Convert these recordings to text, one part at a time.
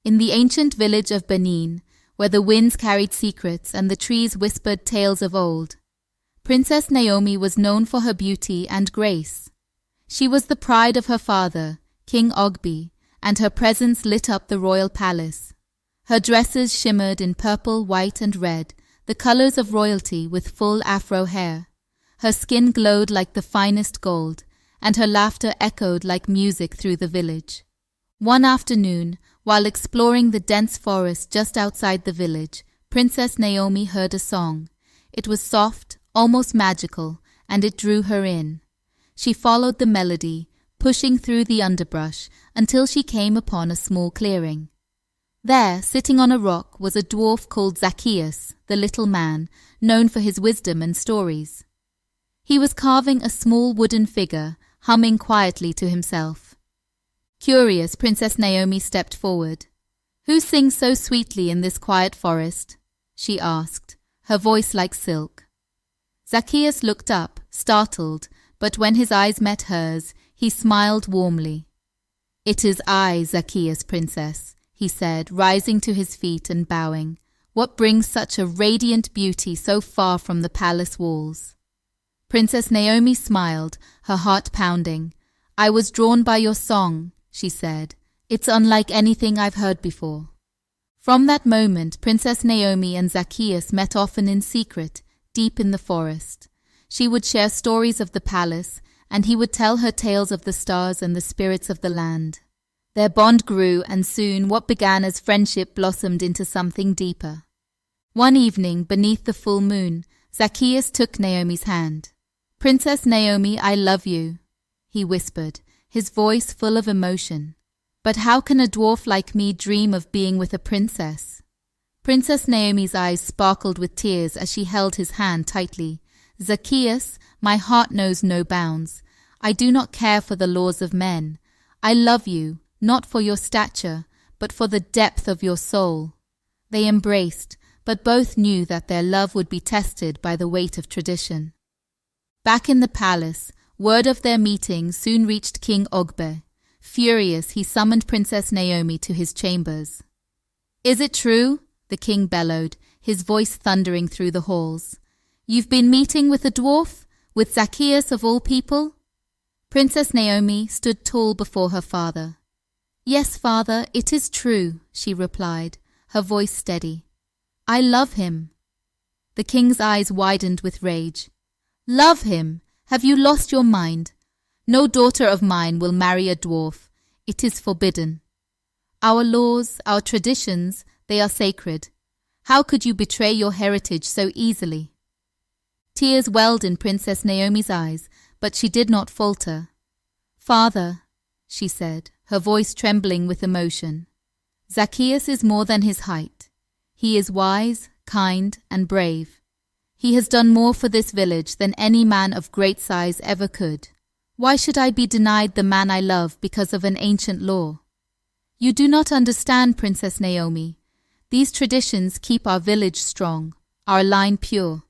in the ancient village of Benin, where the winds carried secrets and the trees whispered tales of old, Princess Naomi was known for her beauty and grace. She was the pride of her father, King Ogbi, and her presence lit up the royal palace. Her dresses shimmered in purple, white and red, the colors of royalty with full afro hair. Her skin glowed like the finest gold, and her laughter echoed like music through the village. One afternoon, while exploring the dense forest just outside the village, Princess Naomi heard a song. It was soft, almost magical, and it drew her in. She followed the melody, pushing through the underbrush until she came upon a small clearing. There, sitting on a rock, was a dwarf called Zacchaeus, the little man, known for his wisdom and stories. He was carving a small wooden figure, humming quietly to himself. Curious, Princess Naomi stepped forward. "Who sings so sweetly in this quiet forest?" she asked, her voice like silk. Zacchaeus looked up, startled, but when his eyes met hers, he smiled warmly. "It is I, Zacchaeus, Princess," he said, rising to his feet and bowing. "What brings such a radiant beauty so far from the palace walls?" Princess Naomi smiled, her heart pounding. "I was drawn by your song," she said. "It's unlike anything I've heard before." From that moment, Princess Naomi and Zacchaeus met often in secret, deep in the forest. She would share stories of the palace, and he would tell her tales of the stars and the spirits of the land. Their bond grew, and soon what began as friendship blossomed into something deeper. One evening, beneath the full moon, Zacchaeus took Naomi's hand. "Princess Naomi, I love you," he whispered, his voice full of emotion. "But how can a dwarf like me dream of being with a princess?" Princess Naomi's eyes sparkled with tears as she held his hand tightly. "Zacchaeus, my heart knows no bounds. I do not care for the laws of men. I love you, not for your stature, but for the depth of your soul." They embraced, but both knew that their love would be tested by the weight of tradition. Back in the palace, word of their meeting soon reached King Ogbe. Furious, he summoned Princess Naomi to his chambers. "Is it true?" the king bellowed, his voice thundering through the halls. "You've been meeting with a dwarf? With Zacchaeus of all people?" Princess Naomi stood tall before her father. "Yes, father, it is true," she replied, her voice steady. "I love him." The king's eyes widened with rage. "Love him? Have you lost your mind? No daughter of mine will marry a dwarf. It is forbidden. Our laws, our traditions, they are sacred. How could you betray your heritage so easily?" Tears welled in Princess Naomi's eyes, but she did not falter. "Father," she said, her voice trembling with emotion, "Zacchaeus is more than his height. He is wise, kind, and brave. He has done more for this village than any man of great size ever could. Why should I be denied the man I love because of an ancient law? You do not understand, Princess Naomi. These traditions keep our village strong, our line pure.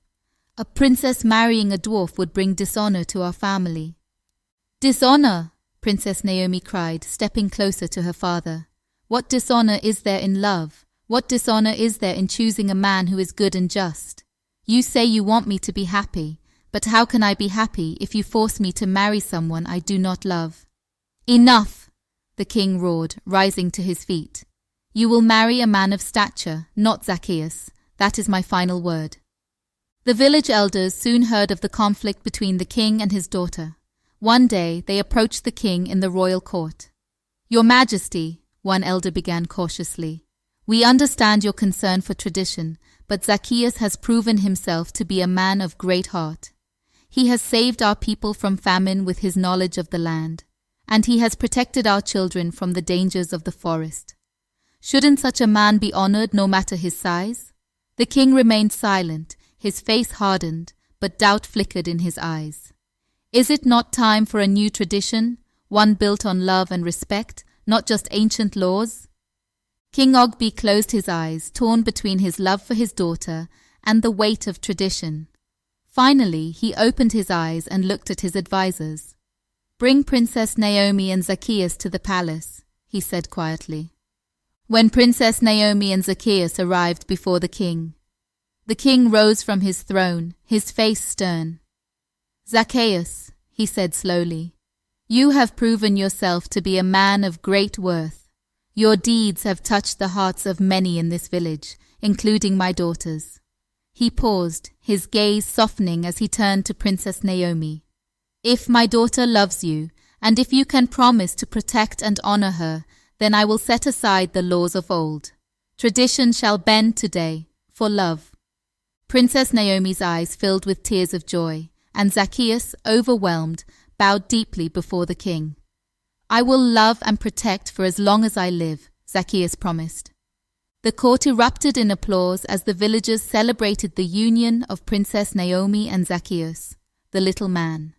A princess marrying a dwarf would bring dishonor to our family." "Dishonor!" Princess Naomi cried, stepping closer to her father. "What dishonor is there in love? What dishonor is there in choosing a man who is good and just? You say you want me to be happy, but how can I be happy if you force me to marry someone I do not love?" "Enough!" the king roared, rising to his feet. "You will marry a man of stature, not Zacchaeus. That is my final word." The village elders soon heard of the conflict between the king and his daughter. One day they approached the king in the royal court. "Your Majesty," one elder began cautiously, "we understand your concern for tradition, but Zacchaeus has proven himself to be a man of great heart. He has saved our people from famine with his knowledge of the land, and he has protected our children from the dangers of the forest. Shouldn't such a man be honored no matter his size?" The king remained silent, his face hardened, but doubt flickered in his eyes. "Is it not time for a new tradition, one built on love and respect, not just ancient laws?" King Ogbi closed his eyes, torn between his love for his daughter and the weight of tradition. Finally, he opened his eyes and looked at his advisers. "Bring Princess Naomi and Zacchaeus to the palace," he said quietly. When Princess Naomi and Zacchaeus arrived before the king rose from his throne, his face stern. "Zacchaeus," he said slowly, "you have proven yourself to be a man of great worth. Your deeds have touched the hearts of many in this village, including my daughters." He paused, his gaze softening as he turned to Princess Naomi. "If my daughter loves you, and if you can promise to protect and honor her, then I will set aside the laws of old. Tradition shall bend today, for love." Princess Naomi's eyes filled with tears of joy, and Zacchaeus, overwhelmed, bowed deeply before the king. "I will love and protect for as long as I live," Zacchaeus promised. The court erupted in applause as the villagers celebrated the union of Princess Naomi and Zacchaeus, the little man.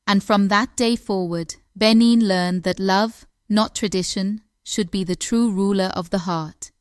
And from that day forward, Benin learned that love, not tradition, should be the true ruler of the heart.